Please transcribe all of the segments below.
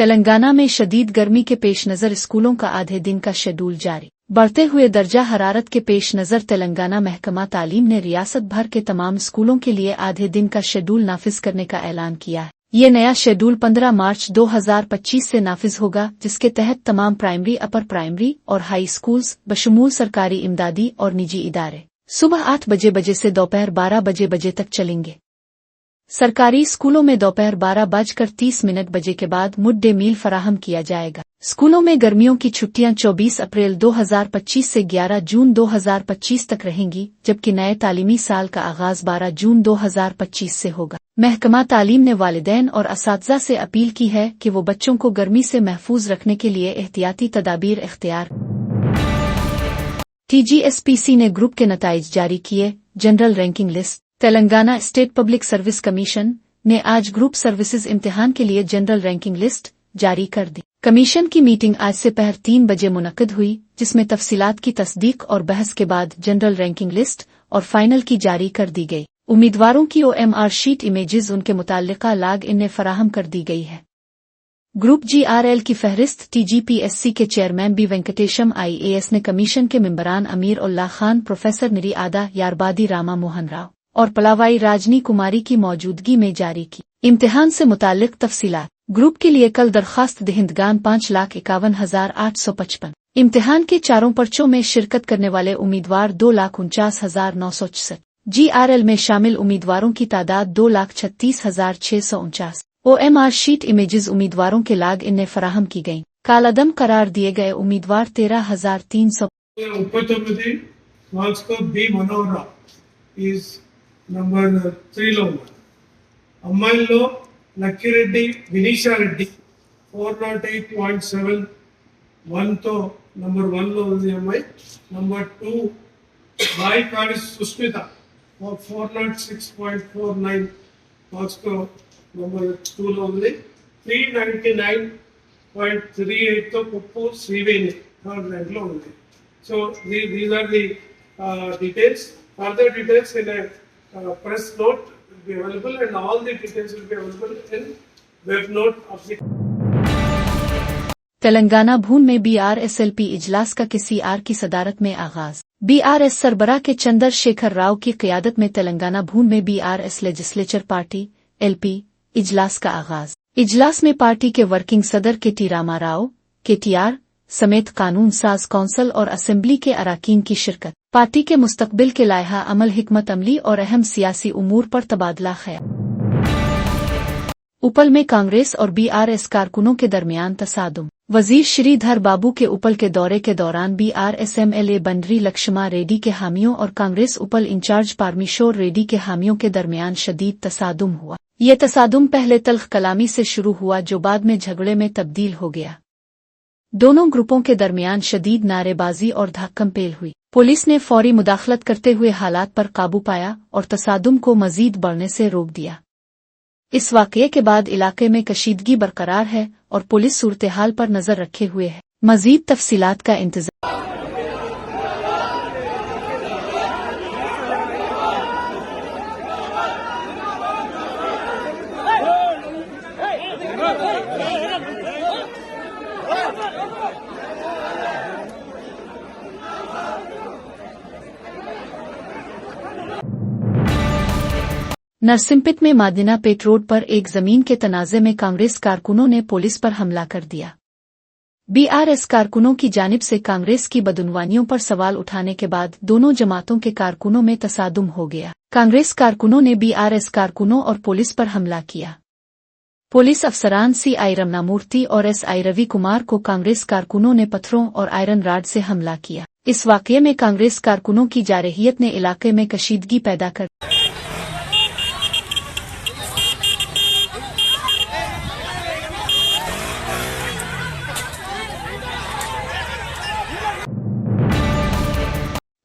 तेलंगाना में शदीद गर्मी के पेश नज़र स्कूलों का आधे दिन का शेड्यूल जारी। बढ़ते हुए दर्जा हरारत के पेश नज़र तेलंगाना महकमा तालीम ने रियासत भर के तमाम स्कूलों के लिए आधे दिन का शेड्यूल नाफिज करने का ऐलान किया है। ये नया शेड्यूल 15 मार्च 2025 से नाफिज होगा, जिसके तहत तमाम प्राइमरी, अपर प्राइमरी और हाई स्कूल्स बशमूल सरकारी, इमदादी और निजी इदारे सुबह 8 बजे से दोपहर 12 बजे तक चलेंगे। सरकारी स्कूलों में दोपहर 12:30 बजे के बाद मिड डे मील फराहम किया जाएगा। स्कूलों में गर्मियों की छुट्टियां 24 अप्रैल 2025 से 11 जून 2025 तक रहेंगी, जबकि नए तालीमी साल का आगाज 12 जून 2025 से होगा। महकमा तालीम ने वालिदैन और असातिज़ा से अपील की है कि वो बच्चों को गर्मी से महफूज रखने के लिए एहतियाती तदाबीर इख्तियार। TGSPC ने ग्रुप के नताइज जारी किए। General ranking list. Telangana state public service commission ने आज ग्रुप सर्विसेज इम्तिहान के लिए जनरल रैंकिंग लिस्ट जारी कर दी। कमीशन की मीटिंग आज से पहर 3 बजे मुनक्किद हुई, जिसमें तफसीलात की तस्दीक और बहस के बाद जनरल रैंकिंग लिस्ट और फाइनल की जारी कर दी गई। उम्मीदवारों की OMR शीट इमेजेस उनके मुताल्लिका लॉग इन में फराहम कर दी गई है। ग्रुप GRL की फहरिस्त TGPSC के चेयरमैन B वेंकटेशम IAS ने कमीशन के मेंबरान अमीर उल्लाह खान, प्रोफेसर निरिआदा यारबादी, रामा मोहन राव और पलावाई राजनी कुमारी की मौजूदगी में जारी की। इम्तिहान से मुताल्लिक तफसीलात। ग्रुप के लिए कल दरखास्त दहिंदगान 5,51,855। इम्तिहान के चारों पर्चों में शिरकत करने वाले उम्मीदवार 2,49,964। GRL में शामिल उम्मीदवारों की तादाद 2,36,649। OMR शीट इमेजेस उम्मीदवारों के लॉग इन में फराहम की गईं। कालादम करार दिए गए उम्मीदवार 13,300। నంబర్ 3లో ఉన్నారు. అమ్మాయిల్లో లక్కిరెడ్డి వినీషా రెడ్డి 408.71 తో నంబర్ 1 లో ఉంది అమ్మాయి. నంబర్ 2 బాయికాడి సుస్మిత 406.49 మార్క్స్ తో నంబర్ 2 లో ఉంది. 399.38 తో కుప్పు శ్రీవేణి థర్డ్ ర్యాంక్ లో ఉంది. So these are the details. Further details in a press note will be available, and all the details will be available in web note of the. Telangana भून में BRSLP इजलास का KCR की सदारत में आगाज। BRS सरबराह के चंद्र शेखर राव की क़यादत में तेलंगाना भून में BRS लेजिस्लेचर पार्टी LP इजलास का आगाज। इजलास में पार्टी के वर्किंग सदर KT रामा राव KTR समेत कानून साज कौंसिल और असेंबली के अराकीन की शिरकत। पार्टी के मुस्तकबिल के लायहा अमल, हिकमत अमली और अहम सियासी उमूर पर तबादला ख्याल। उपल में कांग्रेस और BRS कारकुनों के दरमियान तसादुम। वजीर श्रीधर बाबू के उपल के दौरे के दौरान BRS MLA बंडरी लक्ष्मा रेड्डी के हामियों और कांग्रेस उपल इंचार्ज पारमेश्वर रेड्डी के हामियों के दरमियान शदीद तसादुम हुआ। ये तसादुम पहले तल्ख कलामी से शुरू हुआ, जो बाद में झगड़े में तब्दील हो गया। दोनों ग्रुपों के दरमियान शदीद नारेबाजी और धक्कम-पेल हुई। पुलिस ने फौरी मुदाखलत करते हुए हालात पर काबू पाया और तसादुम को मजीद बढ़ने से रोक दिया। इस वाकये के बाद इलाके में कशीदगी बरकरार है और पुलिस सूरत-ए-हाल पर नजर रखे हुए है। मजीद तफसीलात का इंतजार। नरसिम्हपेट में मादिना पेट रोड पर एक जमीन के तनाज़े में कांग्रेस कारकुनों ने पुलिस पर हमला कर दिया। BRS कारकुनों की जानिब से कांग्रेस की बदउनवानियों पर सवाल उठाने के बाद दोनों जमातों के कारकुनों में तसादुम हो गया। कांग्रेस कारकुनों ने BRS कारकुनों और पुलिस पर हमला किया। पुलिस अफसरान CI रमनामूर्ति और SI रवि कुमार को कांग्रेस कारकुनों ने पत्थरों और आयरन राड से हमला किया। इस वाकये में कांग्रेस कारकुनों की जारहियत ने इलाके में कशीदगी पैदा कर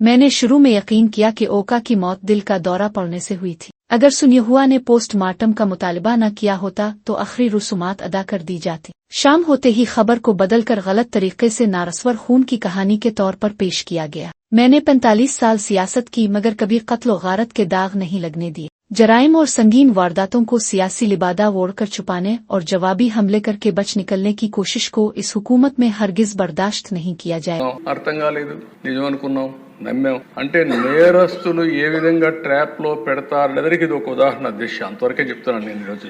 मैंने शुरू में यकीन किया कि ओका की मौत दिल का दौरा पड़ने से हुई थी। अगर सुनिहुआ ने पोस्टमार्टम का मुतालबा न किया होता तो आखिरी रसूमात अदा कर दी जाती। शाम होते ही खबर को बदलकर गलत तरीके से नारस्वर खून की कहानी के तौर पर पेश किया गया। मैंने 45 साल सियासत की, मगर कभी कत्ल व गारत के दाग नहीं लगने दिए। जराइम और संगीन वारदातों को सियासी लिबादा ओढ़कर छुपाने और जवाबी हमले करके बच निकलने की कोशिश को इस हुकूमत में हरगिज बर्दाश्त नहीं किया जाएगा। అర్థం కాలేదు, నిజం అనుకున్నాం, నమ్మాం అంటే నేరస్తులు ఏ విధంగా ట్రాప్ లో పెడతారనేదానికి ఇది ఒక ఉదాహరణ దిశ. అంతవరకే చెప్తున్నాను నేను ఈరోజు.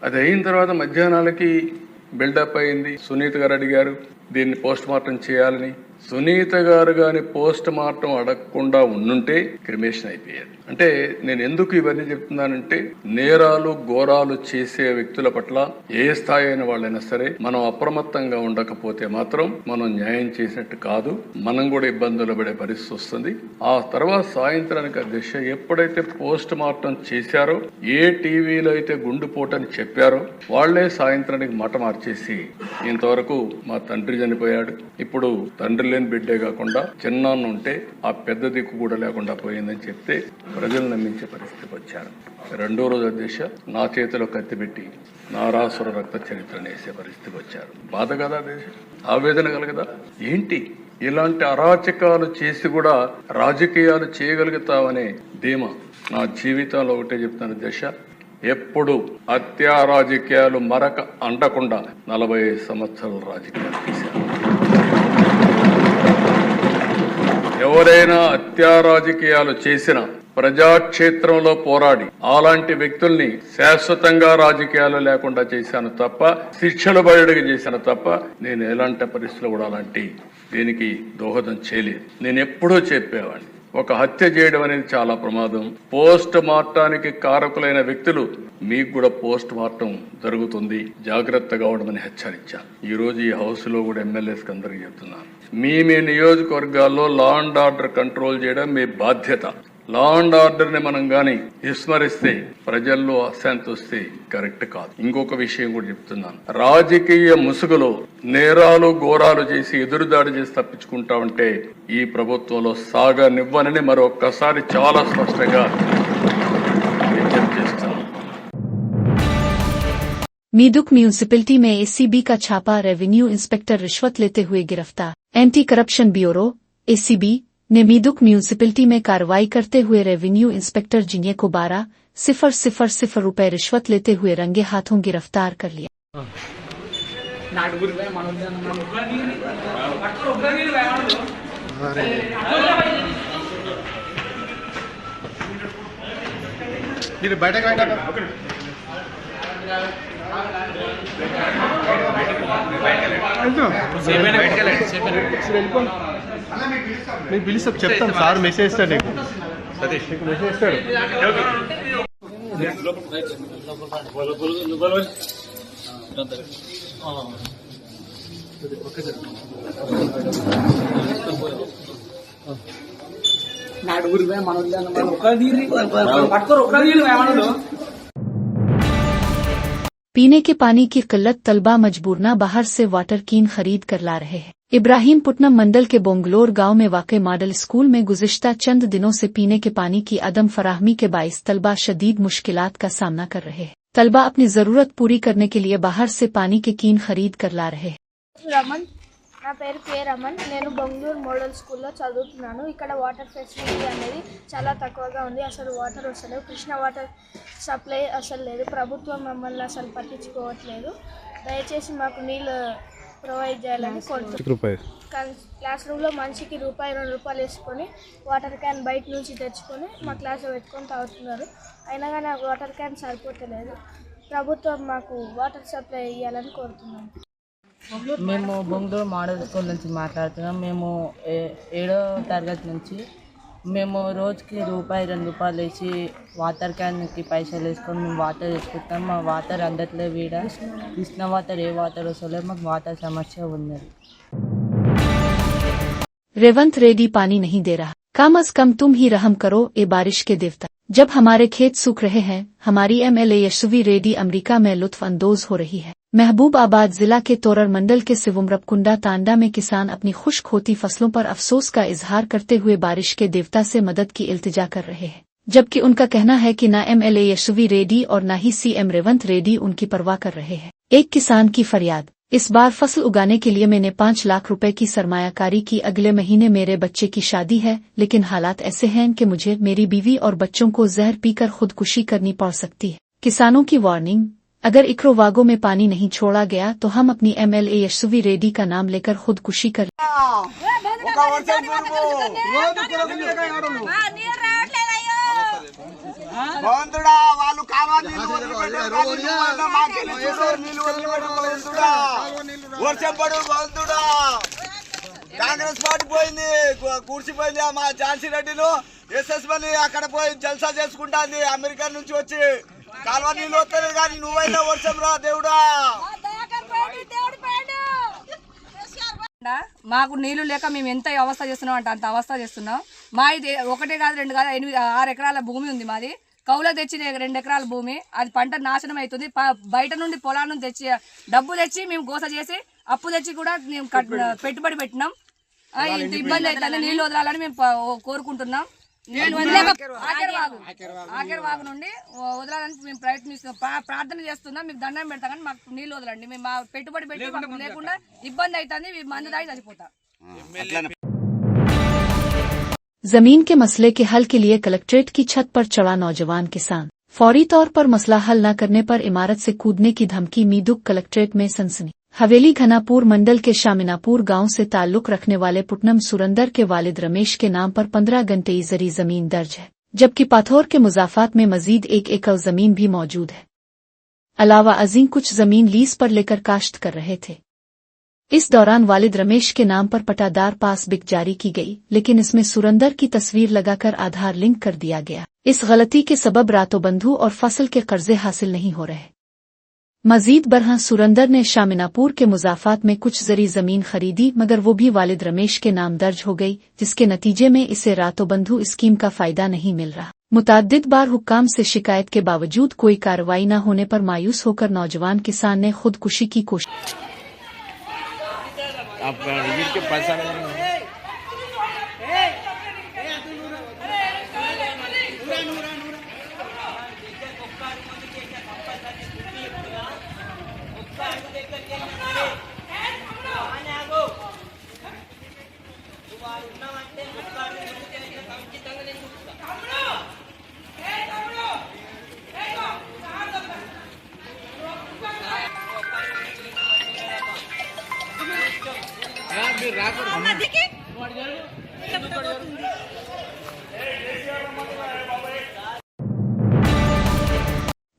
అది అయిన తర్వాత మధ్యాహ్నాలకి బిల్డప్ అయింది. సునీత గారు అడిగారు దీన్ని పోస్ట్ మార్టం చేయాలని. సునీత గారు గాని పోస్ట్ మార్టం అడగకుండా ఉండుంటే క్రిమేషన్ అయిపోయారు. అంటే నేను ఎందుకు ఇవన్నీ చెప్తున్నానంటే నేరాలు ఘోరాలు చేసే వ్యక్తుల పట్ల ఏ స్థాయి అయిన వాళ్ళైనా సరే మనం అప్రమత్తంగా ఉండకపోతే మాత్రం మనం న్యాయం చేసినట్టు కాదు, మనం కూడా ఇబ్బందులు పడే పరిస్థితి వస్తుంది. ఆ తర్వాత సాయంత్రానికి అధ్యక్ష ఎప్పుడైతే పోస్ట్ మార్టం చేశారో ఏ టీవీలో అయితే గుండుపోటని చెప్పారో వాళ్లే సాయంత్రానికి మాట మార్చేసి ఇంతవరకు మా తండ్రి చనిపోయాడు, ఇప్పుడు తండ్రి లేని బిడ్డే కాకుండా చిన్నాన్న ఉంటే ఆ పెద్ద దిక్కు కూడా లేకుండా పోయిందని చెప్తే ప్రజలు నమ్మించే పరిస్థితికి వచ్చారు. రెండో రోజు అధ్యక్ష నా చేతిలో కత్తి పెట్టి నారాసుర రక్త చరిత్రను వేసే పరిస్థితికి వచ్చారు. బాధ కదా అధ్యక్ష, ఆవేదన కలగదా? ఏంటి ఇలాంటి అరాచకాలు చేసి కూడా రాజకీయాలు చేయగలుగుతామనే ధీమా నా జీవితంలో ఒకటే చెప్తాను అధ్యక్ష, ఎప్పుడు హత్యా రాజకీయాలు మరక అంటకుండా 45 సంవత్సరాలు రాజకీయాలు చేశారు. ఎవరైనా హత్యా రాజకీయాలు చేసిన ప్రజాక్షేత్రంలో పోరాడి అలాంటి వ్యక్తుల్ని శాశ్వతంగా రాజకీయాలు లేకుండా చేశాను తప్ప, శిక్షలు బయటకు చేశాను తప్ప నేను ఎలాంటి పరిస్థితుల్లో కూడా అలాంటి దీనికి దోహదం చేయలేదు. నేను ఎప్పుడూ చెప్పేవాడిని ఒక హత్య చేయడం అనేది చాలా ప్రమాదం. పోస్ట్ మార్టానికి కారకులైన వ్యక్తులు మీకు కూడా పోస్ట్ మార్టం జరుగుతుంది, జాగ్రత్తగా ఉండమని హెచ్చరించాను. ఈ రోజు ఈ హౌస్ లో కూడా ఎమ్మెల్యేస్ అందరికీ చెప్తున్నాను, మీ నియోజకవర్గాల్లో లా అండ్ ఆర్డర్ కంట్రోల్ చేయడం మీ బాధ్యత. లా అండ్ ఆర్డర్ ని మనం గాని విస్మరిస్తే ప్రజల్లో అశాంతి వస్తే కరెక్ట్ కాదు. ఇంకొక విషయం కూడా చెప్తున్నాను, రాజకీయ ముసుగులో నేరాలు ఘోరాలు చేసి ఎదురుదాడి చేసి తప్పించుకుంటా ఉంటే ఈ ప్రభుత్వంలో సాగనివ్వనని మరొక్కసారి చాలా స్పష్టంగా విజ్ఞప్తి చేస్తున్నాను. मीदुक म्यूनिसिपैलिटी में एसीबी का छापा, रेवेन्यू इंस्पेक्टर रिश्वत लेते हुए गिरफ्तार। एंटी करप्शन ब्यूरो एसीबी ने मीदुक म्यूनिसिपैलिटी में कार्रवाई करते हुए रेवेन्यू इंस्पेक्टर जिन्ये को 12,000 रुपए रिश्वत लेते हुए रंगे हाथों गिरफ्तार कर लिया। నేను పిలిచి చెప్తాను సార్, మెసేజ్ ఇస్తాడు నీకు, సతీష్ నీకు మెసేజ్ ఇస్తాడు. पीने के पानी की किल्लत, तलबा मजबूरना बाहर से वाटर कैन खरीद कर ला रहे हैं। इब्राहिमपुट्टनम मंडल के बोंगलोर गांव में वाक़ मॉडल स्कूल में गुज़िश्ता चंद दिनों से पीने के पानी की अदम फराहमी के बाइस तलबा शदीद मुश्किलात का सामना कर रहे हैं। तलबा अपनी ज़रूरत पूरी करने के लिए बाहर से पानी के कैन खरीद कर ला रहे हैं। రమన్, నా పేరు కే రమన్. నేను బొంగళూరు మోడల్ స్కూల్లో చదువుతున్నాను. ఇక్కడ వాటర్ ఫెసిలిటీ అనేది చాలా తక్కువగా ఉంది. అసలు వాటర్ వస్తలేవు, కృష్ణ వాటర్ సప్లై అసలు లేదు. ప్రభుత్వం మమ్మల్ని అసలు పట్టించుకోవట్లేదు. దయచేసి మాకు నీళ్ళు ప్రొవైడ్ చేయాలని కోరుతున్నాను. క్లాస్ రూమ్లో మనిషికి ₹2 వేసుకొని వాటర్ క్యాన్ బయట నుంచి తెచ్చుకొని మా క్లాస్లో పెట్టుకొని తాగుతున్నారు. అయినా కానీ ఆ వాటర్ క్యాన్ సరిపోతలేదు. ప్రభుత్వం మాకు వాటర్ సప్లై ఇవ్వాలని కోరుతున్నాను. మేము బొంగళూరు మోడల్ స్కూల్ నుంచి మాట్లాడుతున్నాం. మేము 7వ తరగతి నుంచి మేము రోజుకి ₹2 వేసి వాటర్ క్యాన్కి పైసలు వేసుకొని మేము వాటర్ తెచ్చుకుంటాం. మా వాటర్ అందట్లే, వీడ కృష్ణ వాటర్ ఏ వాటర్ వస్తలేదు. మాకు వాటర్ సమస్య ఉన్నది. रेवंत रेड्डी पानी नहीं दे रहा, कम अज कम तुम ही रहम करो ए बारिश के देवता। जब हमारे खेत सूख रहे हैं, हमारी MLA यशवी रेड्डी अमेरिका में लुत्फ अंदोज हो रही है। महबूब आबाद जिला के तोरर मंडल के सिवुमरपकुंडा तांडा में किसान अपनी खुश्क होती फसलों पर अफसोस का इजहार करते हुए बारिश के देवता से मदद की इल्तिजा कर रहे हैं, जबकि उनका कहना है कि न MLA यशवी रेड्डी और न ही CM रेवंत रेड्डी उनकी परवाह कर रहे हैं। एक किसान की फरियाद, इस बार फसल उगाने के लिए मैंने 5 लाख रुपए की सरमायाकारी की। अगले महीने मेरे बच्चे की शादी है, लेकिन हालात ऐसे हैं कि मुझे, मेरी बीवी और बच्चों को जहर पीकर खुदकुशी करनी पड़ सकती है। किसानों की वार्निंग, अगर इक्रोवागो में पानी नहीं छोड़ा गया तो हम अपनी MLA यशस्वी रेड्डी का नाम लेकर खुदकुशी कर బంధుడా వాళ్ళు కావాలి వర్షం పడు బంధుడా కాంగ్రెస్ పార్టీ పోయింది కూర్చిపోయింది మా ఝాన్సీ రెడ్డిను ఎస్ఎస్మని అక్కడ పోయి జల్సా చేసుకుంటాంది అమెరికా నుంచి వచ్చి కాలువ నీళ్ళు వస్తలేదు కానీ నువ్వైనా వర్షం రా దేవుడా మాకు నీళ్లు లేక మేము ఎంత అవస్థ చేస్తున్నాం అంటే అంత అవస్థ చేస్తున్నాం. మా ఇది 1 కాదు 2 కాదు 6 ఎకరాల భూమి ఉంది మాది. కౌలో తెచ్చి 2 ఎకరాల భూమి, అది పంట నాశనం అవుతుంది. బయట నుండి పొలాల నుండి తెచ్చి డబ్బు తెచ్చి మేము గోస చేసి అప్పు తెచ్చి కూడా మేము పెట్టుబడి పెట్టినాం. ఇంత ఇబ్బంది అవుతుంది. నీళ్ళు వదలాలని మేము కోరుకుంటున్నాం. ఆఖరి వాగు నుండి వదలాలని మేము ప్రయత్నిస్తున్నాం, ప్రార్థన చేస్తున్నాం. మీకు దండం పెడతాం కానీ మాకు నీళ్ళు వదలండి. మేము మా పెట్టుబడి పెట్టి మాకు లేకుండా ఇబ్బంది అవుతుంది. మందు దాగి చచ్చిపోతాం. जमीन के मसले के हल के लिए कलेक्ट्रेट की छत पर चढ़ा नौजवान किसान। फौरी तौर पर मसला हल न करने पर इमारत से कूदने की धमकी। मीदुक कलेक्ट्रेट में सनसनी। हवेली घनापुर मंडल के शामिनापुर गांव से ताल्लुक रखने वाले पुटनम सुरंदर के वालिद रमेश के नाम पर 15 घंटे ज़री जमीन दर्ज है, जबकि पाथौर के मुजाफात में मजीद 1 एकड़ जमीन भी मौजूद है। अलावा अजीम कुछ जमीन लीज पर लेकर काश्त कर रहे थे। इस दौरान वालिद रमेश के नाम पर पट्टादार पास बिक जारी की गई, लेकिन इसमें सुरंदर की तस्वीर लगाकर आधार लिंक कर दिया गया। इस गलती के सबब रातों बंधु और फसल के कर्जे हासिल नहीं हो रहे। मजीद बरहा सुरंदर ने शामिनापुर के मुजाफात में कुछ ज़री जमीन खरीदी, मगर वो भी वालिद रमेश के नाम दर्ज हो गई, जिसके नतीजे में इसे रातों बंधु स्कीम का फायदा नहीं मिल रहा। मुताद्दिद बार हुक्काम से शिकायत के बावजूद कोई कार्रवाई न होने पर मायूस होकर नौजवान किसान ने खुदकुशी की कोशिश। आपका रिजिट के पैसा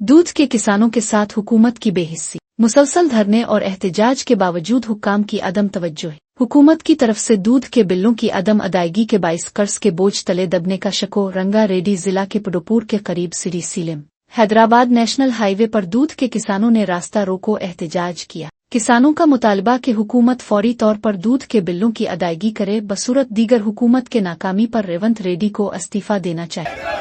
दूध के किसानों के साथ हुकूमत की बेहिस्सी। मुसलसल धरने और एहतजाज के बावजूद हुक्काम की अदम तवज्जो है। हुकूमत की तरफ से दूध के बिलों की अदम अदायगी के बाइस कर्ज के बोझ तले दबने का शको। रंगारेड्डी जिला के पडोपुर के करीब सिरी सीलम हैदराबाद नेशनल हाईवे पर दूध के किसानों ने रास्ता रोको एहतजाज किया। किसानों का मुतालबा कि हुकूमत फौरी तौर पर दूध के बिलों की अदायगी करे, बसूरत दीगर हुकूमत के नाकामी पर रेवंत रेड्डी को इस्तीफा देना चाहिए।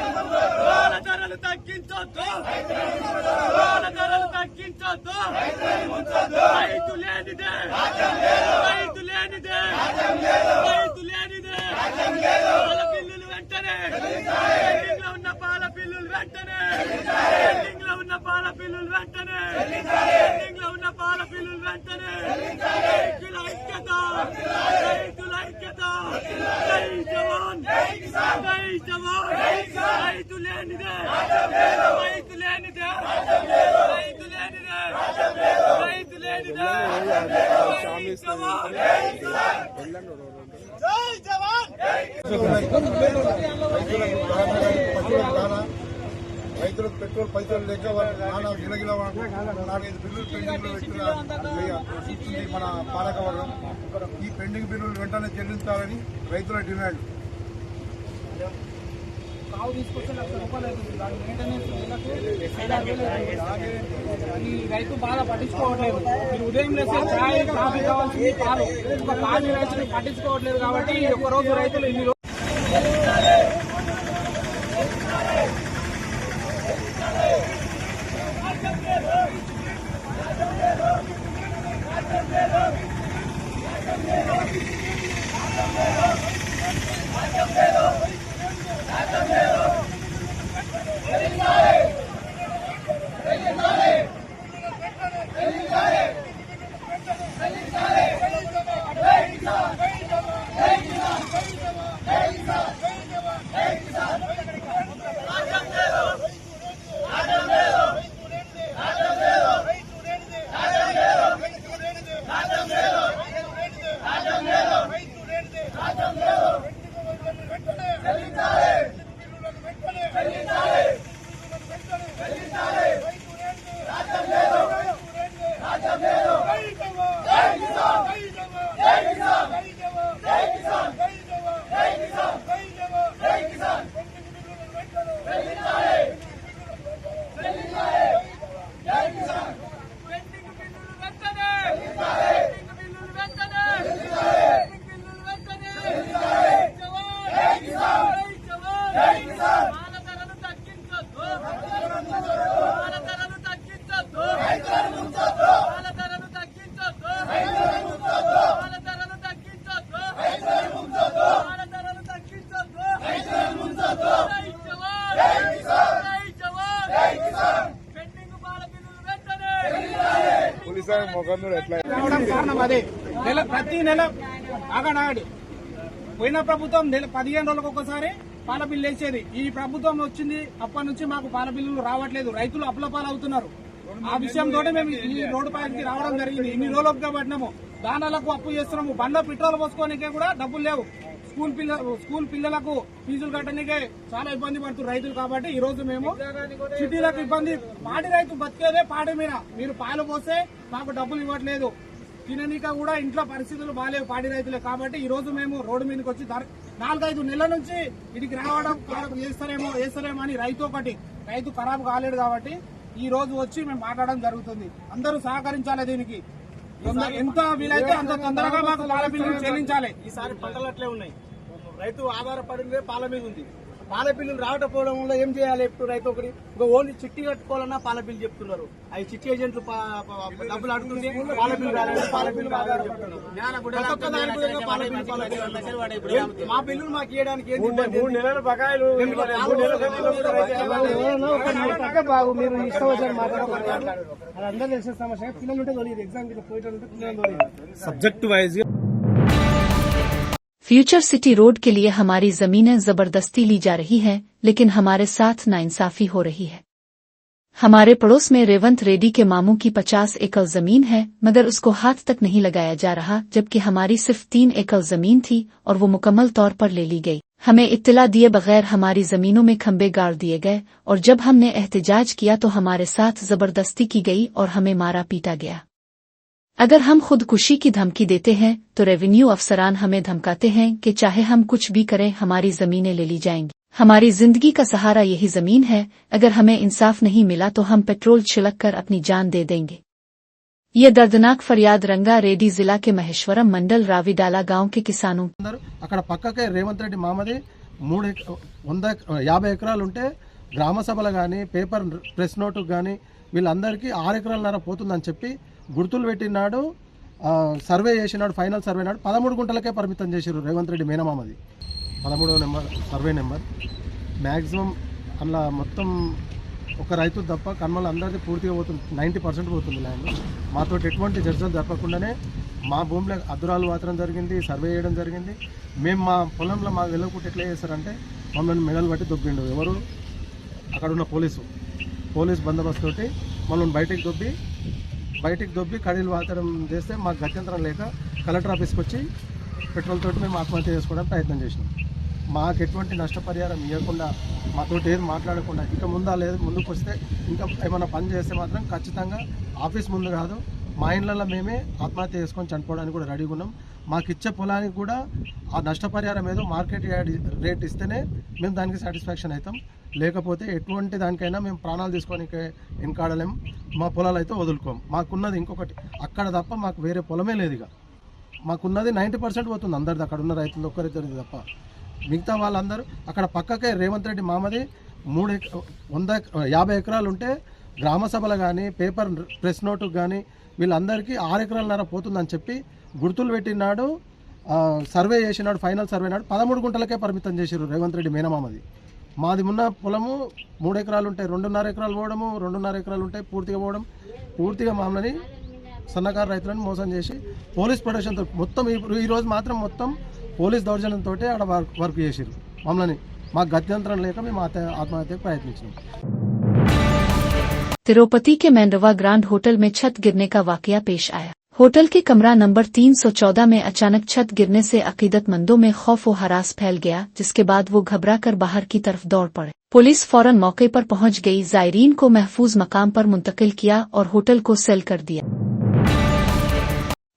రైతులకు పెట్రోల్ పైసలు లేక నానా గిలగిల 4-5 బిల్లులు పెండింగ్ పెట్టింది మన పాలకవర్గం. ఈ పెండింగ్ బిల్లులు వెంటనే చెల్లించాలని రైతుల డిమాండ్. కావు తీసుకొస్తే ₹1,00,000 అవుతుంది. దాని మెయింటెనెన్స్ ఈ రైతు బాగా పట్టించుకోవట్లేదు. మీరు ఉదయం లేస్తే ఛాయ్ కాఫీ కావాల్సింది పాలు, ఒక పాలు రైతులు పట్టించుకోవట్లేదు. కాబట్టి ఒక్కరోజు రైతులు ఇన్ని రావడం కారణం అదే. ప్రతి నెల ఆగనాడు పోయిన ప్రభుత్వం 15 రోజులకు ఒకసారి పాల బిల్లు వేసేది. ఈ ప్రభుత్వం వచ్చింది అప్పటి నుంచి మాకు పాల బిల్లులు రావట్లేదు. రైతులు అప్లపాలు అవుతున్నారు. ఆ విషయంతో మేము ఈ రోడ్డు పైకి రావడం జరిగింది. ఇన్ని రోజులుగా పట్టినాము. దానాలకు అప్పు చేస్తున్నాము. బండ్లో పెట్రోల్ పోసుకోనికే కూడా డబ్బులు లేవు. స్కూల్ పిల్లలకు ఫీజులు కట్టడానికే చాలా ఇబ్బంది పడుతున్నారు రైతులు. కాబట్టి ఈ రోజు మేము సిటీలకు ఇబ్బంది. పాడి రైతు బతికేదే పాడి మీద. మీరు పాలు పోస్తే మాకు డబ్బులు ఇవ్వట్లేదు. తిననీక కూడా ఇంట్లో పరిస్థితులు బాగాలేవు పాడి రైతులే. కాబట్టి ఈ రోజు మేము రోడ్డు మీదకి వచ్చి 4-5 నెలల నుంచి ఇడికి రావడం వేస్తారేమో అని రైతు ఖరాబ్ కాలేడు. కాబట్టి ఈ రోజు వచ్చి మేము మాట్లాడడం జరుగుతుంది. అందరూ సహకరించాలి. దీనికి ఎంత వీలైతే అంత తొందరగా మాకు పాల బిల్లులు చెల్లించాలి. ఈసారి పంటలు అట్లే ఉన్నాయి. రైతు ఆధారపడిందే పాల మీద ఉంది. పాల బిల్లులు రావకపోవడం వల్ల ఏం చేయాలి? ఇప్పుడు రైతు ఒకటి ఓన్లీ చిట్టి కట్టుకోవాలన్నా పాల బిల్లు చెప్తున్నారు. అవి చిట్టి ఏజెంట్లు డబ్బులు అడుగుతుంది. పాల బిల్లు రాలేదు, పాల బిల్లు మా బిల్లులు మాకు ఇవ్వడానికి 3 నెలల బకాయిలు బాగు. మీరు ఇష్టం వచ్చారు మాట్లాడుతున్నారు. అది అందరూ తెలిసిన సమస్య. పిల్లలు ఉంటే తెలియదు. ఎగ్జామ్ పోయేటంటే పిల్లలు తెలియదు. Subject wise future city road के लिए हमारी जमीनें जबरदस्ती ली जा रही हैं, लेकिन हमारे साथ नाइंसाफी हो रही है। हमारे पड़ोस में रेवंत रेड्डी के मामू की 50 एकड़ जमीन है, मगर उसको हाथ तक नहीं लगाया जा रहा, जबकि हमारी सिर्फ 3 एकड़ जमीन थी और वो मुकम्मल तौर पर ले ली गई। हमें इत्तला दिए बगैर हमारी जमीनों में खंबे गाड़ दिए गए और जब हमने एहतजाज किया तो हमारे साथ जबरदस्ती की गई और हमें मारा पीटा गया। अगर हम खुदकुशी की धमकी देते हैं तो रेवेन्यू अफसरान हमें धमकाते हैं कि चाहे हम कुछ भी करें हमारी जमीनें ले ली जाएंगी। हमारी जिंदगी का सहारा यही जमीन है। अगर हमें इंसाफ नहीं मिला तो हम पेट्रोल छिड़क कर अपनी जान दे देंगे। ये दर्दनाक फरियाद रंगारेड्डी जिला के महेश्वरम मंडल राविडाला गांव के किसानों। అక్కడ పక్కకే రేవంత్ రెడ్డి మామది 50 ఎకరాలు ఉంటే గ్రామ సభలు కానీ పేపర్ ప్రెస్ నోటుకు కానీ వీళ్ళందరికీ 6 ఎకరాలన్నర పోతుందని చెప్పి గుర్తులు పెట్టినాడు. సర్వే చేసినాడు. ఫైనల్ సర్వే నాడు 13 గుంటలకే పరిమితం చేశారు రేవంత్ రెడ్డి మేనమామది. 13వ నెంబర్ సర్వే నెంబర్. మ్యాక్సిమం అలా మొత్తం ఒక రైతు తప్ప కన్మలు అందరిది పూర్తిగా పోతుంది. 90% పోతుంది ల్యాండ్. మాతో ఎటువంటి చర్చలు జరపకుండానే మా భూమిలో అద్దురాలు వాతరం జరిగింది. సర్వే చేయడం జరిగింది. మేము మా పొలంలో మా వెళ్ళకుంటే ఎట్లా చేస్తారంటే మమ్మల్ని మెడలు పట్టి దొబ్బిండు. ఎవరు? అక్కడ ఉన్న పోలీస్ బందోబస్తు తోటి మమ్మల్ని బయటికి దొబ్బి కడీలు వాతరం చేస్తే మాకు గత్యంతరం లేక కలెక్టర్ ఆఫీస్కి వచ్చి పెట్రోల్ తోటి మేము ఆత్మహత్య చేసుకోవడానికి ప్రయత్నం చేసినాం. మాకు ఎటువంటి నష్టపరిహారం ఇవ్వకుండా మాతోటి ఏది మాట్లాడకుండా ఇంకా ముందుకు వస్తే ఇంకా ఏమైనా పని చేస్తే మాత్రం ఖచ్చితంగా ఆఫీస్ ముందు కాదు మా ఇళ్ళల్లో మేమే ఆత్మహత్య చేసుకొని చనిపోవడానికి కూడా రెడీగా ఉన్నాం. మాకు ఇచ్చే పొలానికి కూడా ఆ నష్టపరిహారం ఏదో మార్కెట్ రేట్ ఇస్తేనే మేము దానికి సాటిస్ఫాక్షన్ అవుతాం. లేకపోతే ఎటువంటి దానికైనా మేము ప్రాణాలు తీసుకోనికి వెనకాడలేం. మా పొలాలు అయితే వదులుకోం. మాకున్నది ఇంకొకటి అక్కడ తప్ప మాకు వేరే పొలమే లేదు. ఇక మాకున్నది 90% పోతుంది అందరిది. అక్కడ ఉన్న రైతులు ఒక్కరిద్దరిది తప్ప మిగతా వాళ్ళందరూ అక్కడ పక్కకే రేవంత్ రెడ్డి మామది 50 ఎకరాలు ఉంటే గ్రామ సభలు కానీ పేపర్ ప్రెస్ నోటుకు కానీ వీళ్ళందరికీ 6 ఎకరాలన్నర పోతుందని చెప్పి గుర్తులు పెట్టినాడు. సర్వే చేసినాడు. ఫైనల్ సర్వే నాడు 13 గుంటలకే పరిమితం చేశారు రేవంత్ రెడ్డి మేనమామది. మాది ఉన్న పొలము 3 ఎకరాలు ఉంటాయి. 2.5 ఎకరాలు పోవడము, 2.5 ఎకరాలు ఉంటాయి పూర్తిగా పోవడం. పూర్తిగా మమ్మల్ని సన్నకారు రైతులను మోసం చేసి పోలీస్ ప్రొటెక్షన్తో మొత్తం ఈరోజు మాత్రం మొత్తం పోలీస్ దౌర్జన్యంతో ఆడ వర్క్ చేసారు మమ్మల్ని. మాకు గత్యంతరం లేక మేము ఆత్మహత్యకు ప్రయత్నించాం. तिरुपति के मैंडवा ग्रांड होटल में छत गिरने का वाकया पेश आया। होटल के कमरा नंबर 314 में अचानक छत गिरने से अकीदतमंदों में खौफ व हरास फैल गया, जिसके बाद वो घबराकर बाहर की तरफ दौड़ पड़े। पुलिस फौरन मौके पर पहुंच गई, जायरीन को महफूज मकाम पर मुंतकिल किया और होटल को सील कर दिया।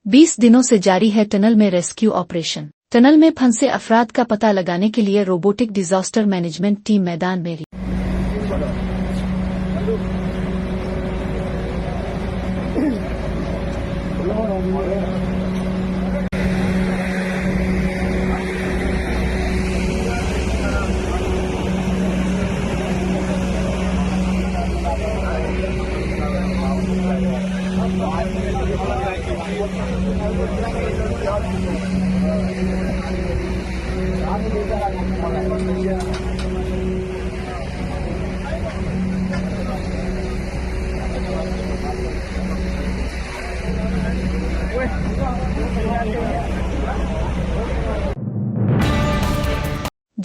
20 दिनों से जारी है टनल में रेस्क्यू ऑपरेशन। टनल में फंसे अफराद का पता लगाने के लिए रोबोटिक डिजास्टर मैनेजमेंट टीम मैदान में रही।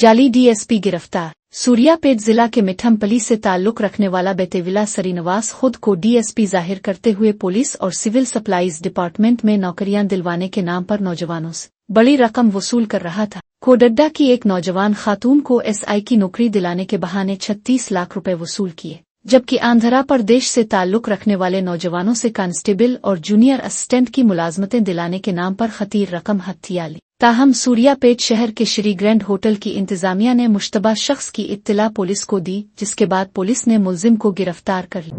जाली डीएसपी गिरफ्तार। सूर्यापेट जिला के मिठमपली से ताल्लुक रखने वाला बेतेविला श्रीनिवास खुद को डीएसपी जाहिर करते हुए पुलिस और सिविल सप्लाईज डिपार्टमेंट में नौकरियां दिलवाने के नाम पर नौजवानों से बड़ी रकम वसूल कर रहा था। कोडड्डा की एक नौजवान खातून को एसआई की नौकरी दिलाने के बहाने 36 लाख रुपए वसूल किए, जबकि आंध्र प्रदेश से ताल्लुक रखने वाले नौजवानों से कांस्टेबल और जूनियर असिस्टेंट की मुलाजमतें दिलाने के नाम पर खतीर रकम हथिया ली। ताहम सूर्यापेट शहर के श्री ग्रैंड होटल की इंतजामिया ने मुश्तबा शख्स की इत्तला पुलिस को दी, जिसके बाद पुलिस ने मुलजिम को गिरफ्तार कर लिया।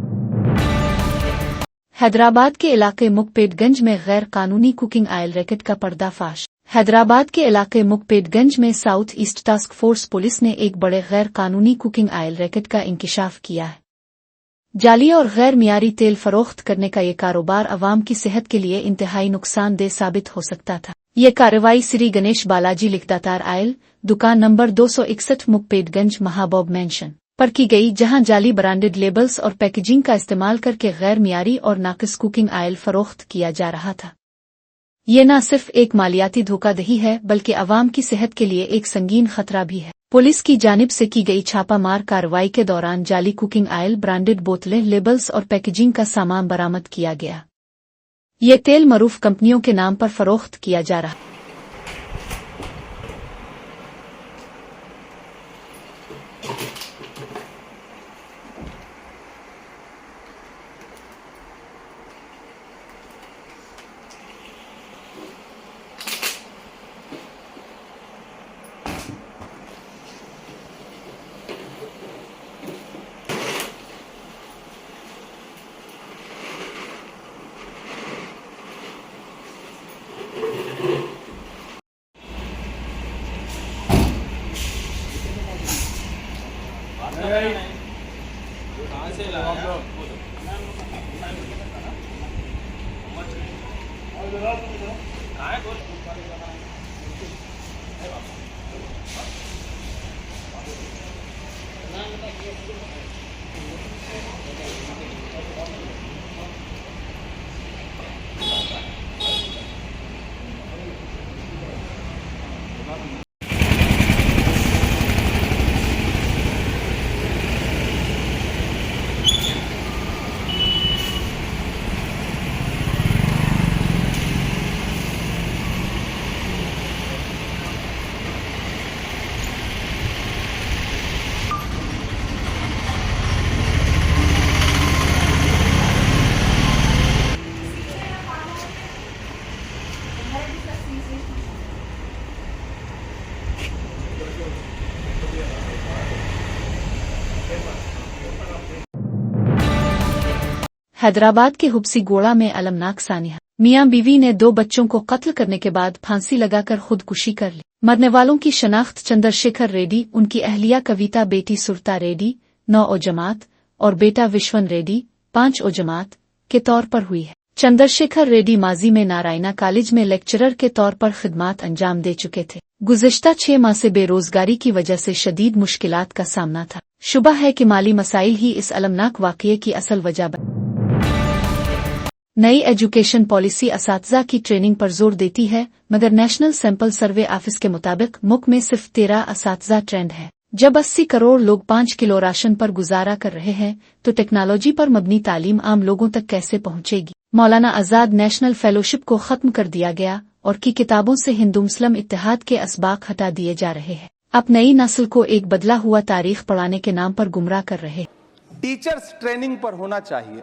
हैदराबाद के इलाके मुकपेटगंज में गैर कानूनी कुकिंग ऑयल रैकेट का पर्दाफाश। हैदराबाद के इलाके मुकपेटगंज में south east task force police ने एक बड़े गैर कानूनी कुकिंग ऑयल रैकेट का इंकिशाफ किया है। जाली और गैर मियारी तेल फरोख्त करने का ये कारोबार अवाम की सेहत के लिए इंतहाई नुकसानदेह साबित हो सकता था। ये कार्रवाई श्री गणेश बालाजी लिखदातार आयल, दुकान नंबर 261 मुकपेटगंज महाबोब मेंशन पर की गई, जहां जाली ब्रांडेड लेबल्स और पैकेजिंग का इस्तेमाल करके गैर मियारी और नाकिस कुकिंग ऑयल फरोख्त किया जा रहा था। ये न सिर्फ एक मालियाती धोखाधड़ी है, बल्कि अवाम की सेहत के लिए एक संगीन खतरा भी है। पुलिस की जानिब से की गई छापामार कार्रवाई के दौरान जाली कुकिंग ऑयल, ब्रांडेड बोतलें, लेबल्स और पैकेजिंग का सामान बरामद किया गया। ये तेल मरूफ कंपनियों के नाम पर फरोख्त किया जा रहा। हैदराबाद के हुब्सी गोड़ा में अलमनाक सानिया। मियां बीवी ने 2 बच्चों को कत्ल करने के बाद फांसी लगाकर खुदकुशी कर ली। मरने वालों की शनाख्त चंद्रशेखर रेड्डी, उनकी अहलिया कविता, बेटी सुरता रेड्डी 9 जमात और बेटा विश्वन रेड्डी 5 जमात के तौर पर हुई है। चंद्रशेखर रेड्डी माजी में नारायणा कॉलेज में लेक्चरर के तौर पर खिदमात अंजाम दे चुके थे। गुज़िश्ता 6 माह से बेरोजगारी की वजह से शदीद मुश्किलात का सामना था। शुबा है कि माली मसाइल ही इस अलमनाक वाक़ये की असल वजह बनी। नई एजुकेशन पॉलिसी असातिज़ा की ट्रेनिंग पर जोर देती है, मगर नेशनल सैंपल सर्वे ऑफिस के मुताबिक मुल्क में सिर्फ 13 असातिज़ा ट्रेंड है। जब 80 करोड़ लोग 5 किलो राशन पर गुजारा कर रहे हैं, तो टेक्नोलॉजी पर मबनी तालीम आम लोगों तक कैसे पहुंचेगी? मौलाना आज़ाद नेशनल फेलोशिप को खत्म कर दिया गया और की किताबों से हिंदू मुस्लिम इत्तेहाद के असबाक हटा दिए जा रहे हैं। अब नई नस्ल को एक बदला हुआ तारीख पढ़ाने के नाम पर गुमराह कर रहे। टीचर्स ट्रेनिंग पर होना चाहिए,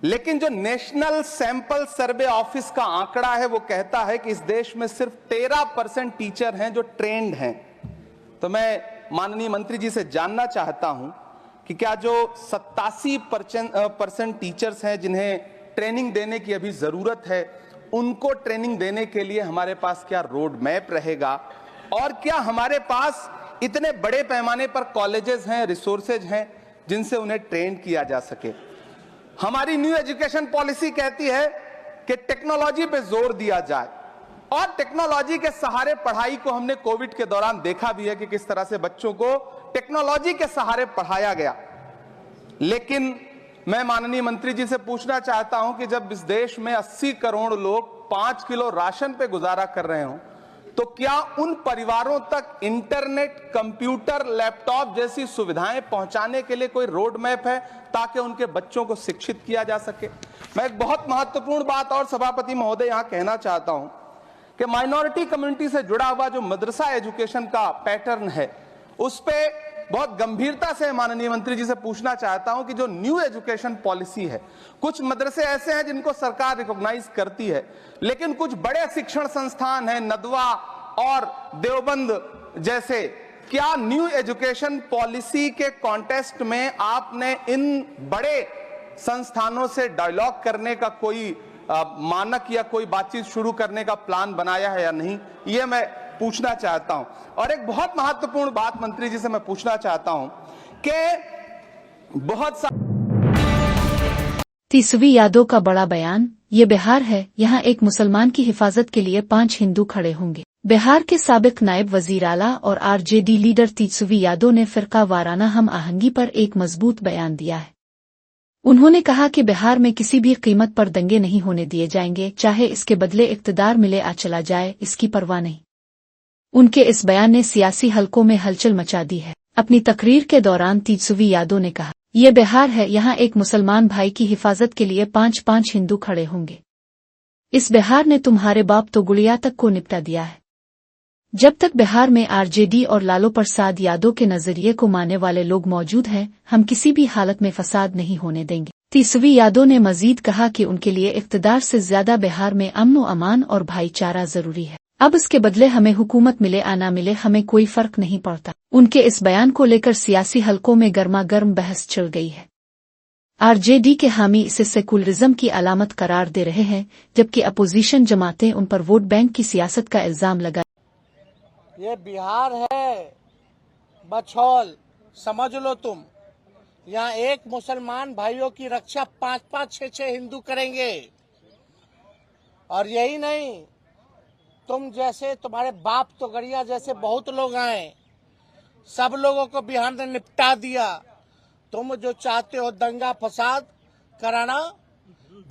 लेकिन जो नेशनल सैंपल सर्वे ऑफिस का आंकड़ा है वो कहता है कि इस देश में सिर्फ 13% टीचर हैं जो ट्रेंड हैं। तो मैं माननीय मंत्री जी से जानना चाहता हूं कि क्या जो 87% टीचर्स हैं जिन्हें ट्रेनिंग देने की अभी जरूरत है, उनको ट्रेनिंग देने के लिए हमारे पास क्या रोड मैप रहेगा, और क्या हमारे पास इतने बड़े पैमाने पर कॉलेजेस हैं, रिसोर्सेज हैं जिनसे उन्हें ट्रेन किया जा सके। हमारी न्यू एजुकेशन पॉलिसी कहती है कि टेक्नोलॉजी पे जोर दिया जाए, और टेक्नोलॉजी के सहारे पढ़ाई को हमने कोविड के दौरान देखा भी है कि किस तरह से बच्चों को टेक्नोलॉजी के सहारे पढ़ाया गया। लेकिन मैं माननीय मंत्री जी से पूछना चाहता हूं कि जब इस देश में 80 करोड़ लोग 5 किलो राशन पे गुजारा कर रहे हों, तो क्या उन परिवारों तक इंटरनेट, कंप्यूटर, लैपटॉप जैसी सुविधाएं पहुंचाने के लिए कोई रोड मैप है ताकि उनके बच्चों को शिक्षित किया जा सके? मैं एक बहुत महत्वपूर्ण बात और सभापति महोदय यहां कहना चाहता हूं कि माइनॉरिटी कम्युनिटी से जुड़ा हुआ जो मदरसा एजुकेशन का पैटर्न है, उस पे बहुत गंभीरता से माननीय मंत्री जी से पूछना चाहता हूं कि जो न्यू एजुकेशन पॉलिसी है, कुछ मदरसे ऐसे हैं जिनको सरकार रिकॉग्नाइज करती है, लेकिन कुछ बड़े शिक्षण संस्थान हैं, नदवा और देवबंद जैसे, क्या न्यू एजुकेशन पॉलिसी के कॉन्टेस्ट में आपने इन बड़े संस्थानों से डायलॉग करने का कोई मानक या कोई बातचीत शुरू करने का प्लान बनाया है या नहीं? ये मैं पूछना चाहता हूं। और एक बहुत महत्वपूर्ण बात मंत्री जी से मैं पूछना चाहता हूं कि बहुत 30वीं यादों का बड़ा बयान, ये बिहार है, यहाँ एक मुसलमान की हिफाजत के लिए 5 हिंदू खड़े होंगे। बिहार के साबिक नायब वजीर आला और आरजेडी लीडर 30वीं यादव ने फिरका वाराना हम आहंगी पर एक मजबूत बयान दिया है। उन्होंने कहा कि बिहार में किसी भी कीमत पर दंगे नहीं होने दिए जाएंगे, चाहे इसके बदले इक्तदार मिले आ चला जाए, इसकी परवाह नहीं। उनके इस बयान ने सियासी हलकों में हलचल मचा दी है। अपनी तकरीर के दौरान 30वीं यादव ने कहा, ये बिहार है, यहाँ एक मुसलमान भाई की हिफाजत के लिए 5 हिंदू खड़े होंगे। इस बिहार ने तुम्हारे बाप तो गुड़िया तक को निपटा दिया है। जब तक बिहार में आरजेडी और लालू प्रसाद यादव के नजरिए को मानने वाले लोग मौजूद हैं, हम किसी भी हालत में फसाद नहीं होने देंगे। 30वीं यादव ने मजीद कहा कि उनके लिए इक़्तिदार से ज्यादा बिहार में अमन व अमान और भाईचारा जरूरी है। अब इसके बदले हमें हुकूमत मिले या ना मिले, हमें कोई फर्क नहीं पड़ता। उनके इस बयान को लेकर सियासी हलकों में गर्मागर्म बहस चल गई है। आरजेडी के हामी इसे सेकुलरिज्म की अलामत करार दे रहे हैं, जबकि अपोजिशन जमातें उन पर वोट बैंक की सियासत का इल्जाम लगा। ये बिहार है, बछौल समझ लो तुम। यहाँ एक मुसलमान भाइयों की रक्षा 5 6 हिंदू करेंगे। और यही नहीं, तुम जैसे, तुम्हारे बाप तो गड़िया जैसे बहुत लोग आए, सब लोगों को बिहार ने निपटा दिया। तुम जो चाहते हो दंगा फसाद कराना,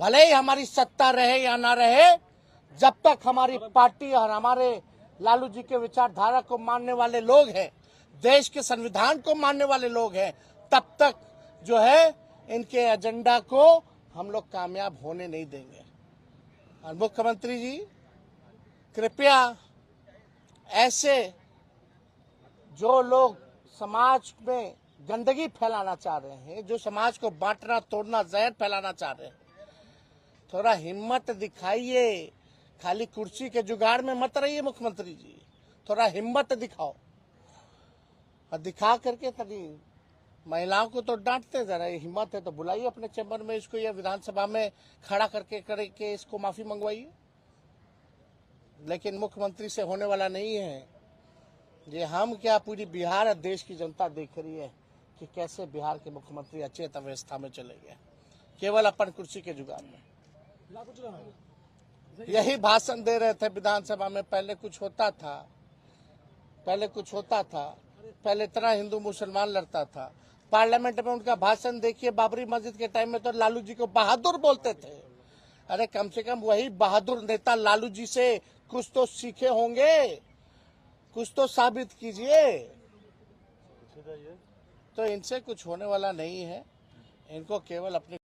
भले ही हमारी सत्ता रहे या ना रहे, जब तक हमारी पार्टी और हमारे लालू जी के विचारधारा को मानने वाले लोग हैं, देश के संविधान को मानने वाले लोग हैं, तब तक जो है इनके एजेंडा को हम लोग कामयाब होने नहीं देंगे। और मुख्यमंत्री जी, कृपया ऐसे जो लोग समाज में गंदगी फैलाना चाह रहे हैं, जो समाज को बांटना तोड़ना जहर फैलाना चाह रहे हैं, थोड़ा हिम्मत दिखाइए। खाली कुर्सी के जुगाड़ में मत रहिए मुख्यमंत्री जी, थोड़ा हिम्मत दिखाओ। और दिखा करके तभी महिलाओं को तो डांटते, जरा हिम्मत है तो बुलाइए अपने चैम्बर में इसको, या विधानसभा में खड़ा करके इसको माफी मंगवाइए। लेकिन मुख्यमंत्री से होने वाला नहीं है। ये हम क्या, पूरी बिहार और देश की जनता देख रही है कि कैसे बिहार के मुख्यमंत्री अचेत अवस्था में चले गए, केवल अपन कुर्सी के जुगाड़ में। यही भाषण दे रहे थे विधानसभा में। पहले कुछ होता था, पहले इतना हिंदू मुसलमान लड़ता था। पार्लियामेंट में उनका भाषण देखिए, बाबरी मस्जिद के टाइम में तो लालू जी को बहादुर बोलते थे। अरे कम से कम वही बहादुर नेता लालू जी से कुछ तो सीखे होंगे, कुछ तो साबित कीजिए। तो इनसे कुछ होने वाला नहीं है, इनको केवल अपनी